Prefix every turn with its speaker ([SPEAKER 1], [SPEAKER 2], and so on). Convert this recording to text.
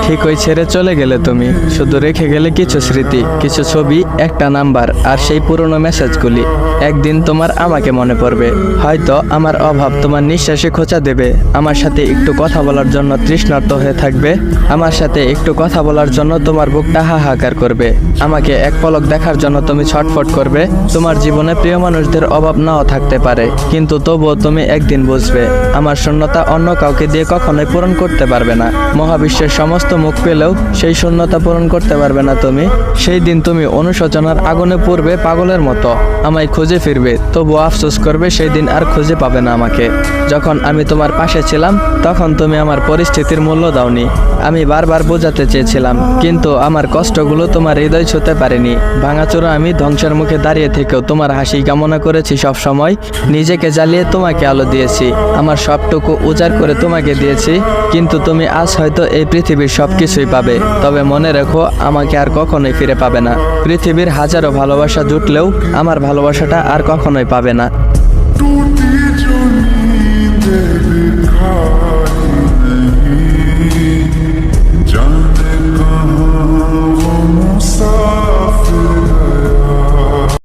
[SPEAKER 1] ঠিকই ছেড়ে চলে গেলে তুমি, শুধু রেখে গেলে কিছু স্মৃতি, কিছু ছবি, একটা নাম্বার আর সেই পুরনো মেসেজগুলি। একদিন তোমার আমাকে মনে পড়বে, হয়তো আমার অভাব তোমার নিঃশ্বাসে খোঁচা দেবে, আমার সাথে একটু কথা বলার জন্য তৃষ্ণার্ত হয়ে থাকবে, আমার সাথে একটু কথা বলার জন্য তোমার বুকটা হাহাকার করবে, আমাকে এক পলক দেখার জন্য তুমি ছটফট করবে। তোমার জীবনে প্রিয় মানুষদের অভাব নাও থাকতে পারে, কিন্তু তবুও তুমি একদিন বুঝবে আমার শূন্যতা অন্য কাউকে দিয়ে কখনোই পূরণ করতে পারবে না। মহাবিশ্বের সমস্ত মুখ পেলেও সেই শূন্যতা পূরণ করতে পারবে না তুমি। সেই দিন তুমি অনুশোচনার আগুনে পড়বে পাগলের মতো, আমায় খুঁজে ফিরবে, তবুও আফসোস করবে সেই দিন আর খুঁজে পাবে না আমাকে। যখন আমি তোমার পাশে ছিলাম তখন তুমি আমার পরিস্থিতির মূল্য দাওনি। আমি বারবার বোঝাতে চেয়েছিলাম, কিন্তু আমার কষ্টগুলো তোমার হৃদয় ছুঁতে পারেনি। ভাঙাচোরা আমি ধ্বংসের মুখে দাঁড়িয়ে থেকেও তোমার হাসি কামনা করেছি সব সময়। নিজেকে জ্বালিয়ে তোমাকে আলো দিয়েছি, আমার সবটুকু উজাড় করে তোমাকে দিয়েছি। কিন্তু তুমি আজ হয়তো এই পৃথিবীর সব কিছুই পাবে, তবে মনে রেখো আমাকে আর কখনোই ফিরে পাবে না। পৃথিবীর হাজারো ভালোবাসা জুটলেও আমার ভালোবাসাটা আর কখনোই পাবে না।